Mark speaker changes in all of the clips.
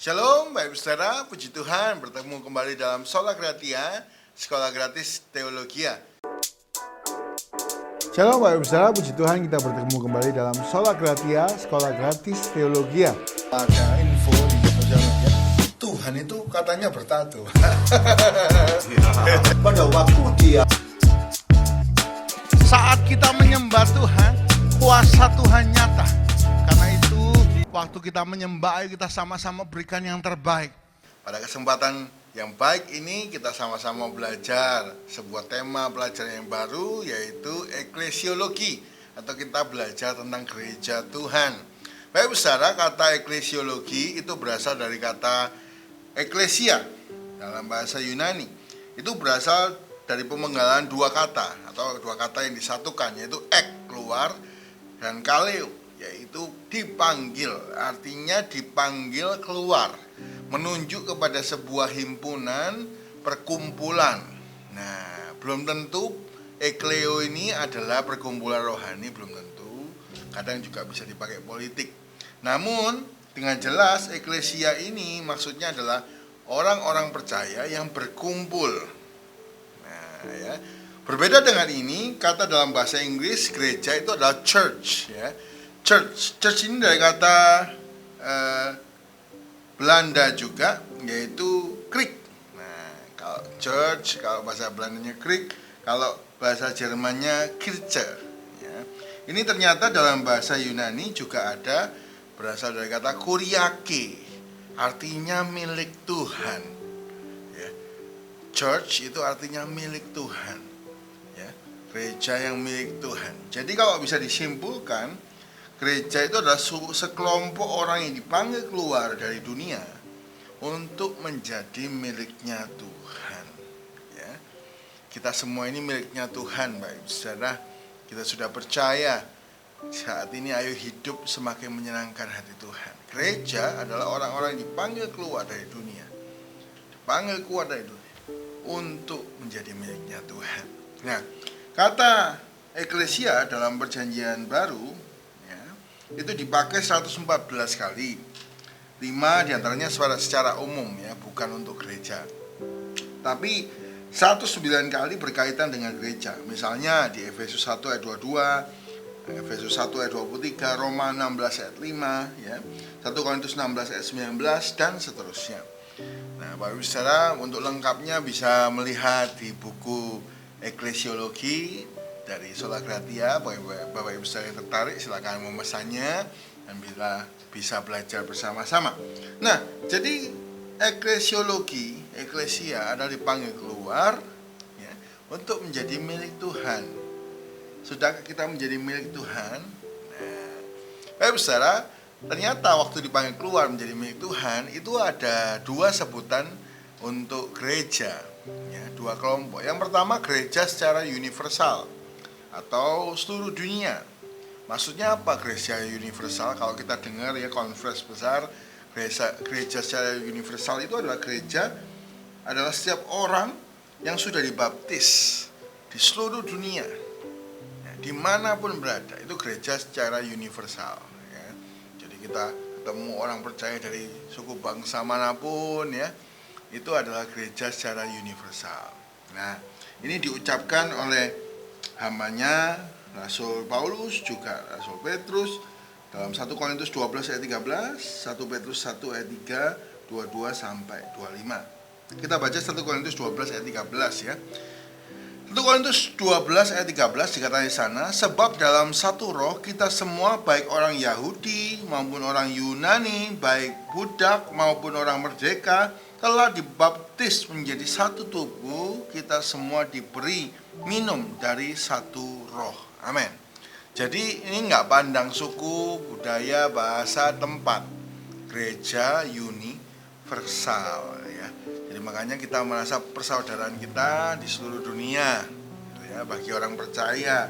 Speaker 1: Shalom, Bapak Ibu Saudara, puji Tuhan bertemu kembali dalam Sola Gratia, Sekolah Gratis Teologia. Shalom Bapak Ibu Saudara, puji Tuhan kita bertemu kembali dalam Sola Gratia, Sekolah Gratis Teologia. Ada info di sosial media, Tuhan itu katanya bertato. Pada waktu dia saat kita menyembah Tuhan, kuasa Tuhan nyata. Karena itu waktu kita menyembah, ayo kita sama-sama berikan yang terbaik. Pada kesempatan yang baik ini kita sama-sama belajar sebuah tema pelajaran yang baru, yaitu eklesiologi, atau kita belajar tentang gereja Tuhan. Baik Saudara, kata eklesiologi itu berasal dari kata eklesia dalam bahasa Yunani. Itu berasal dari pemenggalan dua kata atau dua kata yang disatukan, yaitu ek, keluar, dan kaleo, yaitu dipanggil, artinya dipanggil keluar, menunjuk kepada sebuah himpunan, perkumpulan. Nah, belum tentu ekleo ini adalah perkumpulan rohani, belum tentu. Kadang juga bisa dipakai politik. Namun, dengan jelas eklesia ini maksudnya adalah orang-orang percaya yang berkumpul. Nah, ya. Berbeda dengan ini, kata dalam bahasa Inggris gereja itu adalah church, ya. Church ini dari kata Belanda juga, yaitu kerk. Nah, kalau church, kalau bahasa Belandanya kerk, kalau bahasa Jermannya Kirche. Ya. Ini ternyata dalam bahasa Yunani juga ada, berasal dari kata kuriake, artinya milik Tuhan. Ya. Church itu artinya milik Tuhan. Ya. Gereja yang milik Tuhan. Jadi kalau bisa disimpulkan, gereja itu adalah sekelompok orang yang dipanggil keluar dari dunia untuk menjadi miliknya Tuhan. Ya. Kita semua ini miliknya Tuhan, baik saudara. Kita sudah percaya saat ini, ayo hidup semakin menyenangkan hati Tuhan. Gereja adalah orang-orang yang dipanggil keluar dari dunia, dipanggil keluar dari dunia untuk menjadi miliknya Tuhan. Nah, kata eklesia dalam perjanjian baru itu dipakai 114 kali. 5 diantaranya secara umum, ya, bukan untuk gereja. Tapi 109 kali berkaitan dengan gereja. Misalnya di Efesus 1 ayat 22, Efesus 1 ayat 23, Roma 16 ayat 5, ya, 1 Korintus 16 ayat 19, dan seterusnya. Nah, Bapak Ibu Saudara, untuk lengkapnya bisa melihat di buku eklesiologi dari Sola Gratia. Bapak Ibu Saudara yang tertarik silakan memesannya dan bisa belajar bersama-sama. Nah, jadi eklesiologi, eklesia adalah dipanggil keluar, ya, untuk menjadi milik Tuhan. Sudahkah kita menjadi milik Tuhan? Nah, Bapak Ibu Saudara, ternyata waktu dipanggil keluar menjadi milik Tuhan itu ada dua sebutan untuk gereja, ya, dua kelompok. Yang pertama, gereja secara universal atau seluruh dunia. Maksudnya apa gereja universal? Kalau kita dengar, ya, konferensi besar gereja secara universal itu adalah gereja adalah setiap orang yang sudah dibaptis di seluruh dunia, ya, dimanapun berada, itu gereja secara universal, ya. Jadi kita ketemu orang percaya dari suku bangsa manapun, ya, itu adalah gereja secara universal. Nah, ini diucapkan oleh hambanya Rasul Paulus, juga Rasul Petrus dalam 1 Korintus 12 ayat 13, 1 Petrus 1 ayat 3, 22 sampai 25. Kita baca 1 Korintus 12 ayat 13, ya. 1 Korintus 12 ayat 13 dikatakan di sana, sebab dalam satu roh kita semua, baik orang Yahudi maupun orang Yunani, baik budak maupun orang merdeka, telah dibaptis menjadi satu tubuh, kita semua diberi minum dari satu roh. Amin. Jadi ini nggak pandang suku, budaya, bahasa, tempat. Gereja universal, ya. Jadi makanya kita merasa persaudaraan kita di seluruh dunia, ya. Bagi orang percaya,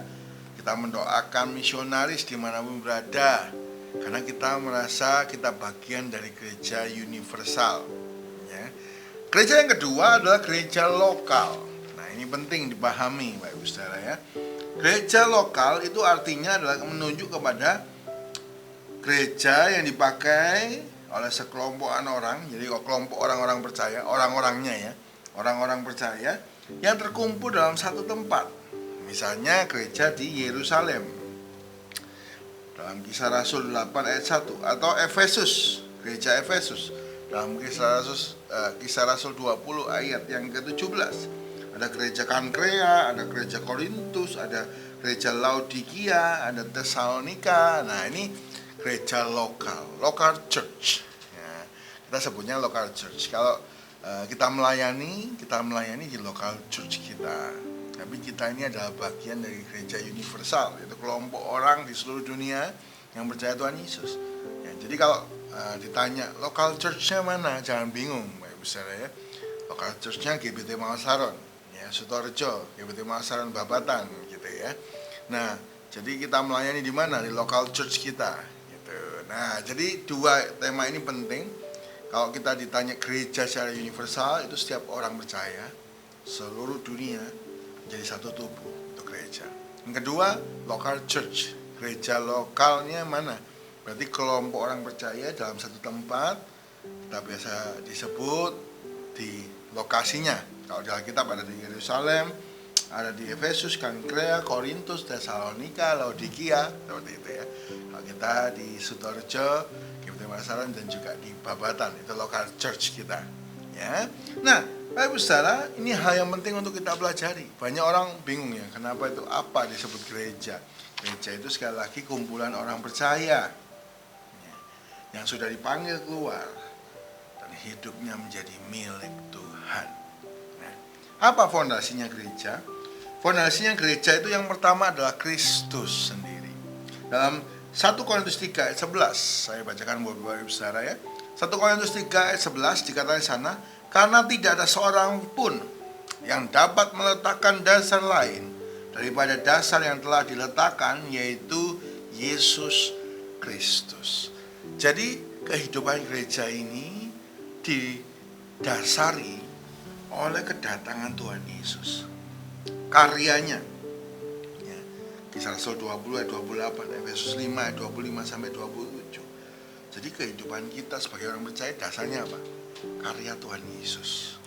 Speaker 1: kita mendoakan misionaris dimanapun berada, karena kita merasa kita bagian dari gereja universal, ya. Gereja yang kedua adalah gereja lokal. Nah, ini penting dipahami, Bapak Ibu Saudara, ya. Gereja lokal itu artinya adalah menunjuk kepada gereja yang dipakai oleh sekelompokan orang. Jadi kok kelompok orang-orang percaya, orang-orangnya ya, orang-orang percaya yang terkumpul dalam satu tempat. Misalnya gereja di Yerusalem dalam Kisah Rasul 8 ayat 1, atau Efesus, gereja Efesus dalam Kisah Rasul 20 ayat yang ke-17. Ada gereja Kankrea, ada gereja Korintus, ada gereja Laodikia, ada Tesalonika. Nah, ini gereja local church ya, kita sebutnya local church. Kalau kita melayani di local church kita, tapi kita ini adalah bagian dari gereja universal, yaitu kelompok orang di seluruh dunia yang percaya Tuhan Yesus ya. Jadi kalau ditanya local church-nya mana, jangan bingung Bapak Ibu Saudara ya. Local church-nya GBT Mangsaron ya, Sutorejo, GBT Mangsaron Babatan gitu ya. Nah, jadi kita melayani di mana? Di local church kita gitu. Nah, jadi dua tema ini penting. Kalau kita ditanya gereja secara universal, itu setiap orang percaya seluruh dunia jadi satu tubuh, itu gereja. Yang kedua, local church, gereja lokalnya mana? Berarti kelompok orang percaya dalam satu tempat, kita biasa disebut di lokasinya. Kalau di Alkitab ada di Yerusalem, ada di Efesus, Kankrea, Korintus, Tesalonika, Laodikia, seperti itu ya. Kalau kita di Sutorejo, GBT Mangsaron, dan juga di Babatan, itu local church kita ya. Nah, Bapak Ibu Saudara, ini hal yang penting untuk kita pelajari. Banyak orang bingung ya, kenapa itu apa disebut gereja. Gereja itu sekali lagi kumpulan orang percaya ya, yang sudah dipanggil keluar dan hidupnya menjadi milik Tuhan. Nah, apa fondasinya gereja? Fondasinya gereja itu yang pertama adalah Kristus sendiri. Dalam 1 Korintus 3 ayat 11, saya bacakan buat Bapak Ibu Saudara ya. 1 Korintus 3 ayat 11 dikatakan di sana, karena tidak ada seorang pun yang dapat meletakkan dasar lain daripada dasar yang telah diletakkan, yaitu Yesus Kristus. Jadi kehidupan gereja ini didasari oleh kedatangan Tuhan Yesus, karyanya ya. Kisah Rasul 20 ayat 28, Efesus 5 ayat 25 sampai 27. Jadi kehidupan kita sebagai orang percaya dasarnya apa? Karya Tuhan Yesus.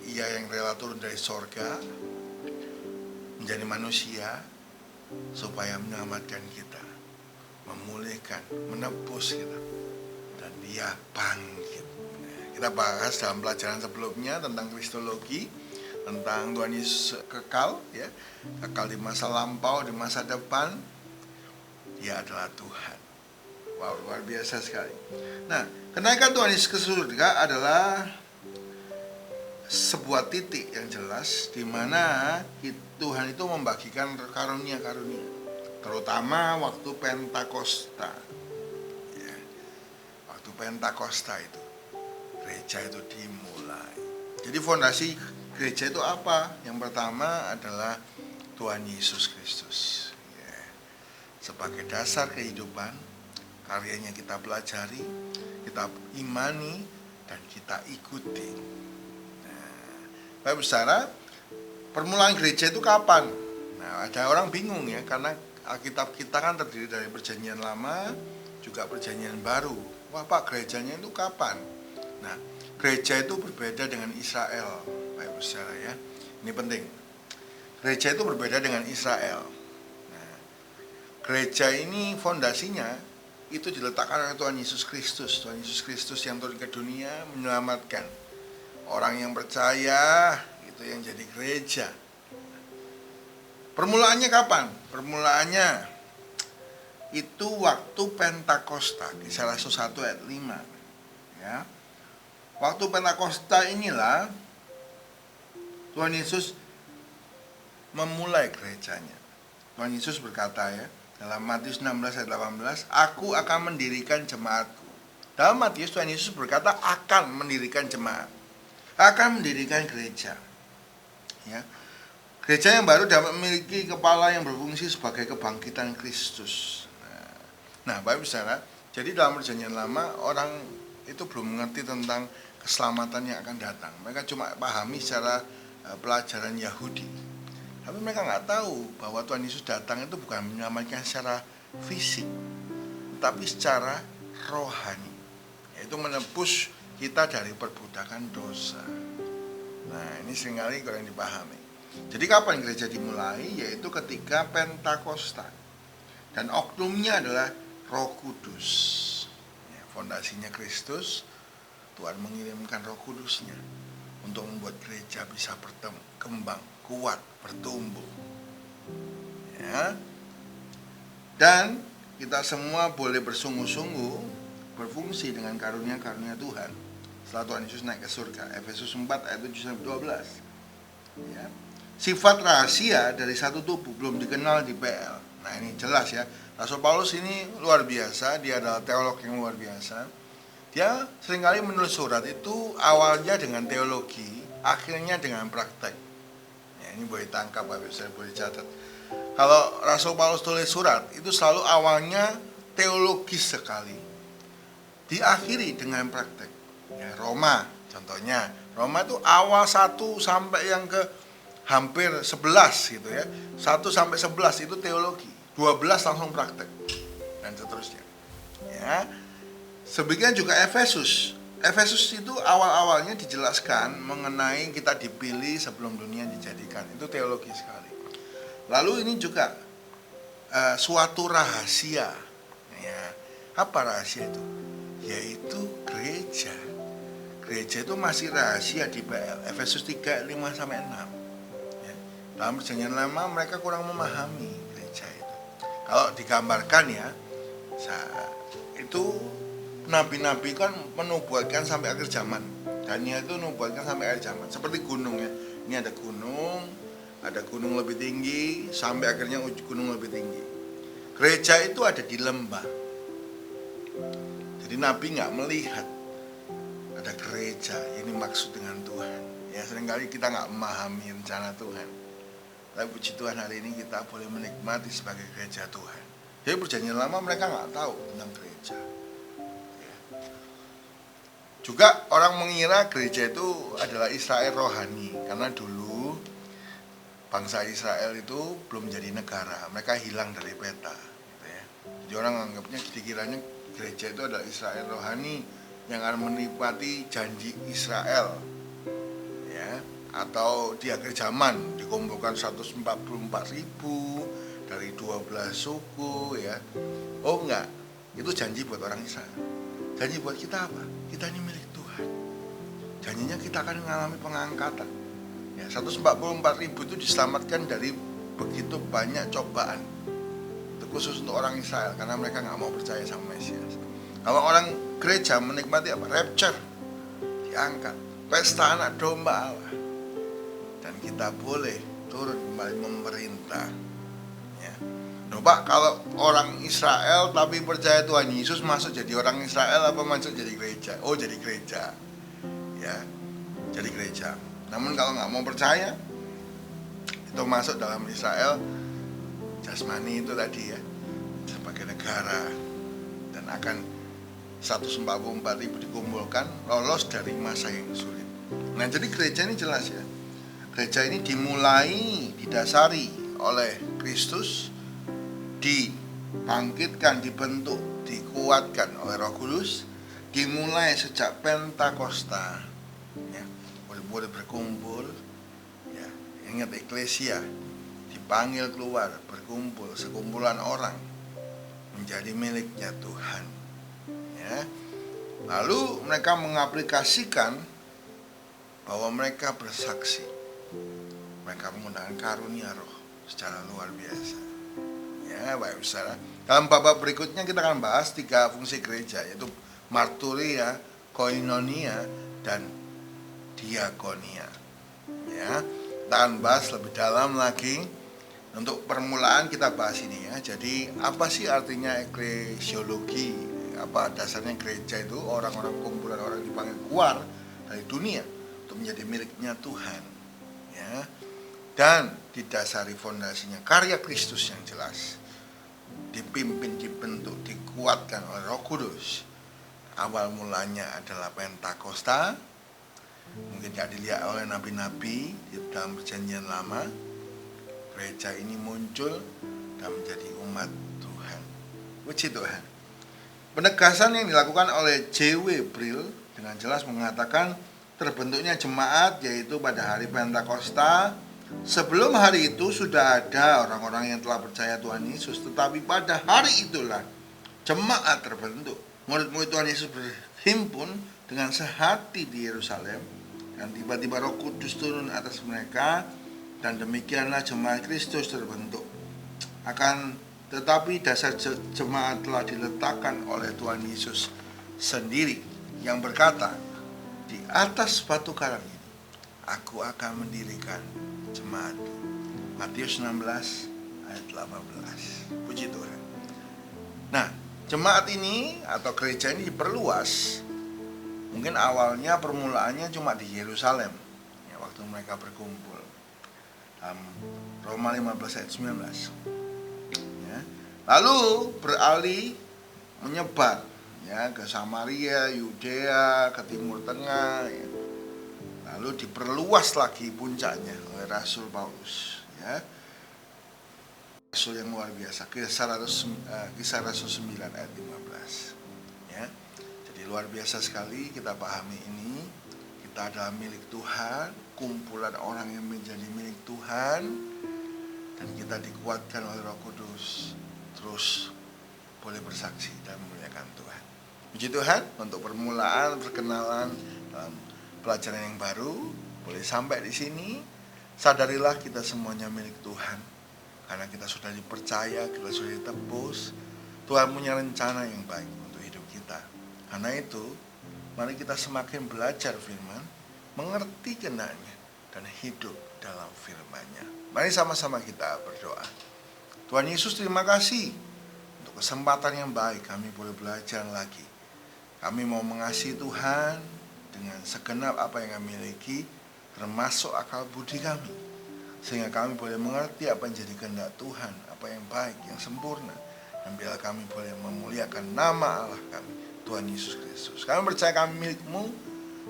Speaker 1: Ia yang rela turun dari sorga menjadi manusia supaya menyelamatkan kita, memulihkan, menebus kita, dan Dia bangkit. Kita bahas dalam pelajaran sebelumnya tentang kristologi, tentang Tuhan Yesus kekal ya, kekal di masa lampau, di masa depan. Dia adalah Tuhan. Wow, luar biasa sekali. Nah, kenaikan Tuhan Yesus ke surga adalah sebuah titik yang jelas di mana Tuhan itu membagikan karunia-karunia, terutama waktu Pentakosta. Ya, waktu Pentakosta itu gereja itu dimulai. Jadi fondasi gereja itu apa? Yang pertama adalah Tuhan Yesus Kristus. Ya, sebagai dasar kehidupan. Karyanya kita pelajari, kita imani, dan kita ikuti. Nah, Bapak Ibu Saudara, permulaan gereja itu kapan? Nah, ada orang bingung ya, karena Alkitab kita kan terdiri dari Perjanjian Lama, juga Perjanjian Baru. Wah Pak, gerejanya itu kapan? Nah, gereja itu berbeda dengan Israel, Bapak Ibu Saudara ya. Ini penting. Gereja itu berbeda dengan Israel. Nah, gereja ini fondasinya itu diletakkan oleh Tuhan Yesus Kristus. Tuhan Yesus Kristus yang turun ke dunia menyelamatkan orang yang percaya, itu yang jadi gereja. Permulaannya kapan? Permulaannya itu waktu Pentakosta, Kisah Rasul 1 ayat 5 ya. Waktu Pentakosta inilah Tuhan Yesus memulai gerejanya. Tuhan Yesus berkata ya, dalam Matius 16 ayat 18, aku akan mendirikan jemaatku. Dalam Matius, Tuhan Yesus berkata akan mendirikan jemaat, akan mendirikan gereja ya. Gereja yang baru dapat memiliki kepala yang berfungsi sebagai kebangkitan Kristus. Nah Bapak Ibu Saudara, jadi dalam Perjanjian Lama orang itu belum mengerti tentang keselamatan yang akan datang. Mereka cuma pahami secara pelajaran Yahudi. Tapi mereka nggak tahu bahwa Tuhan Yesus datang itu bukan menyelamatkan secara fisik, tapi secara rohani. yaitu menebus kita dari perbudakan dosa. Nah, ini seringkali kurang dipahami. Jadi kapan gereja dimulai? Yaitu ketika Pentakosta. Dan oknumnya adalah Roh Kudus. Ya, fondasinya Kristus, Tuhan mengirimkan Roh Kudusnya untuk membuat gereja bisa berkembang, kuat, bertumbuh. Ya. Dan kita semua boleh bersungguh-sungguh berfungsi dengan karunia-karunia Tuhan setelah Tuhan Yesus naik ke surga. Efesus 4 ayat 7-12. Ya. Sifat rahasia dari satu tubuh belum dikenal di PL. Nah, ini jelas ya. Rasul Paulus ini luar biasa, dia adalah teolog yang luar biasa. Dia seringkali menulis surat itu awalnya dengan teologi, akhirnya dengan praktek. Ya, ini boleh tangkap, saya boleh catat. Kalau Rasul Paulus tulis surat, itu selalu awalnya teologis sekali, diakhiri dengan praktek. Ya, Roma, contohnya, Roma itu awal 1 sampai yang ke hampir 11 gitu ya. 1 sampai 11 itu teologi, 12 langsung praktek, dan seterusnya. Ya. Sebagian juga Efesus. Efesus itu awal-awalnya dijelaskan mengenai kita dipilih sebelum dunia dijadikan. Itu teologi sekali. Lalu ini juga suatu rahasia. Ya, apa rahasia itu? Yaitu gereja. Gereja itu masih rahasia di PL. Efesus 3, 5-6. Ya. Dalam perjanjian lama mereka kurang memahami gereja itu. Kalau digambarkan ya, itu nabi-nabi kan menubuatkan sampai akhir zaman. Daniel itu menubuatkan sampai akhir zaman. Seperti gunung ya. Ini ada gunung lebih tinggi, sampai akhirnya gunung lebih tinggi. Gereja itu ada di lembah. Jadi nabi nggak melihat ada gereja. Ini maksud dengan Tuhan. Ya, seringkali kita nggak memahami rencana Tuhan. Tapi puji Tuhan, hari ini kita boleh menikmati sebagai gereja Tuhan. Jadi perjanjian lama mereka nggak tahu tentang gereja. Juga orang mengira gereja itu adalah Israel rohani, karena dulu bangsa Israel itu belum jadi negara, mereka hilang dari peta, gitu ya. Jadi orang anggapnya, dikiranya gereja itu adalah Israel rohani yang akan menikmati janji Israel, ya. Atau di akhir zaman dikumpulkan 144.000 dari 12 suku, ya. Oh enggak, itu janji buat orang Israel. Janji buat kita apa? Kita ini milik Tuhan. Janjinya kita akan mengalami pengangkatan. Ya, 144.000 itu diselamatkan dari begitu banyak cobaan. Itu khusus untuk orang Israel, karena mereka nggak mau percaya sama Mesias. Kalau orang gereja menikmati apa? Rapture, diangkat, pesta anak domba Allah. Dan kita boleh turun kembali memerintah. Ya. Coba kalau orang Israel tapi percaya Tuhan Yesus, masuk jadi orang Israel apa masuk jadi gereja? Oh, jadi gereja. Ya, jadi gereja. Namun kalau nggak mau percaya, itu masuk dalam Israel jasmani itu tadi ya, sebagai negara, dan akan 144.000 dikumpulkan, lolos dari masa yang sulit. Nah, jadi gereja ini jelas ya. Gereja ini dimulai, didasari oleh Kristus, dibangkitkan, dibentuk, dikuatkan oleh Roh Kudus, dimulai sejak Pentakosta, ya, boleh berkumpul, ya, ingat eklesia, dipanggil keluar, berkumpul, sekumpulan orang, menjadi miliknya Tuhan, ya. Lalu mereka mengaplikasikan bahwa mereka bersaksi, mereka menggunakan karunia Roh secara luar biasa. Ya, baik saudara. Dalam babak berikutnya kita akan bahas 3 fungsi gereja, yaitu marturia, koinonia, dan diakonia. Ya, kita akan bahas lebih dalam lagi. Untuk permulaan kita bahas ini ya. Jadi apa sih artinya eklesiologi? Apa dasarnya gereja itu? Orang-orang, kumpulan orang dipanggil keluar dari dunia untuk menjadi miliknya Tuhan. Ya. Dan didasari fondasinya karya Kristus yang jelas, dipimpin, dibentuk, dikuatkan oleh Roh Kudus. Awal mulanya adalah Pentakosta, mungkin tidak dilihat oleh nabi-nabi di dalam perjanjian lama. Gereja ini muncul dan menjadi umat Tuhan. Puji Tuhan. Penegasan yang dilakukan oleh J.W. Brill dengan jelas mengatakan terbentuknya jemaat yaitu pada hari Pentakosta. Sebelum hari itu sudah ada orang-orang yang telah percaya Tuhan Yesus, tetapi pada hari itulah jemaat terbentuk. Murid-murid Tuhan Yesus berhimpun dengan sehati di Yerusalem, dan tiba-tiba Roh Kudus turun atas mereka, dan demikianlah jemaat Kristus terbentuk. Akan tetapi dasar jemaat telah diletakkan oleh Tuhan Yesus sendiri, yang berkata, di atas batu karang ini aku akan mendirikan jemaat. Matius 16 ayat 18. Puji Tuhan. Nah, jemaat ini atau gereja ini diperluas. Mungkin awalnya permulaannya cuma di Yerusalem ya, waktu mereka berkumpul. Roma 15 ayat 19 ya. Lalu beralih menyebar ya ke Samaria, Yudea, ke Timur Tengah ya. Lalu diperluas lagi puncaknya oleh Rasul Paulus ya. Rasul yang luar biasa, Kisah Rasul 9 ayat 15 ya. Jadi luar biasa sekali kita pahami ini. Kita adalah milik Tuhan, kumpulan orang yang menjadi milik Tuhan, dan kita dikuatkan oleh Roh Kudus terus boleh bersaksi dan memuliakan Tuhan. Puji Tuhan, untuk permulaan perkenalan dalam pelajaran yang baru boleh sampai di sini. Sadarilah kita semuanya milik Tuhan, karena kita sudah dipercaya, kita sudah ditebus. Tuhan punya rencana yang baik untuk hidup kita. Karena itu, mari kita semakin belajar firman, mengerti kehendaknya, dan hidup dalam firman-Nya. Mari sama-sama kita berdoa. Tuhan Yesus, terima kasih untuk kesempatan yang baik kami boleh belajar lagi. Kami mau mengasihi Tuhan dengan segenap apa yang kami miliki, termasuk akal budi kami, sehingga kami boleh mengerti apa yang jadi kehendak Tuhan, apa yang baik, yang sempurna, dan biar kami boleh memuliakan nama Allah kami, Tuhan Yesus Kristus. Kami percaya kami milik-Mu,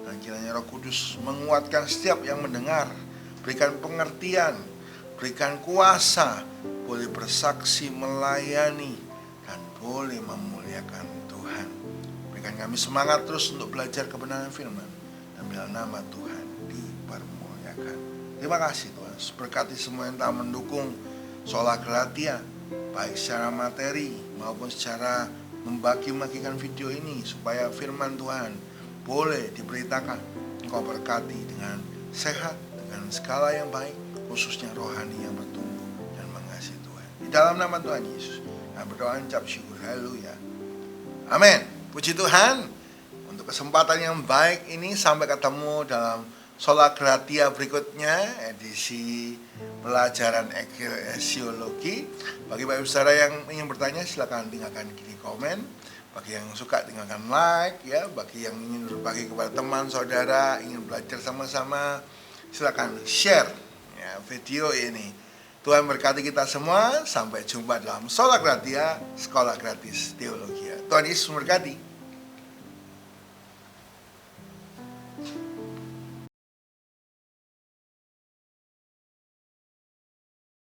Speaker 1: dan kiranya Roh Kudus menguatkan setiap yang mendengar, berikan pengertian, berikan kuasa, boleh bersaksi, melayani, dan boleh memuliakan Tuhan. Berikan kami semangat terus untuk belajar kebenaran firman, dan biar nama Tuhan dipermuliakan. Terima kasih Tuhan, berkati semua yang telah mendukung Sola Gratia, baik secara materi maupun secara membagi-bagikan video ini, supaya firman Tuhan boleh diberitakan. Engkau berkati dengan sehat, dengan segala yang baik, khususnya rohani yang bertumbuh dan mengasihi Tuhan. Di dalam nama Tuhan Yesus, kami berdoa dan ucap syukur. Haleluya. Amin. Puji Tuhan untuk kesempatan yang baik ini. Sampai ketemu dalam Sola Gratia berikutnya, edisi pelajaran eklesiologi. Bagi Bapak Ibu Saudara yang ingin bertanya, silakan tinggalkan di komen. Bagi yang suka tinggalkan like ya. Bagi yang ingin berbagi kepada teman saudara, ingin belajar sama-sama, silakan share ya video ini. Tuhan berkati kita semua. Sampai jumpa dalam Sola Gratia, Sekolah Gratis Teologi. Tuhan Yesus memberkati.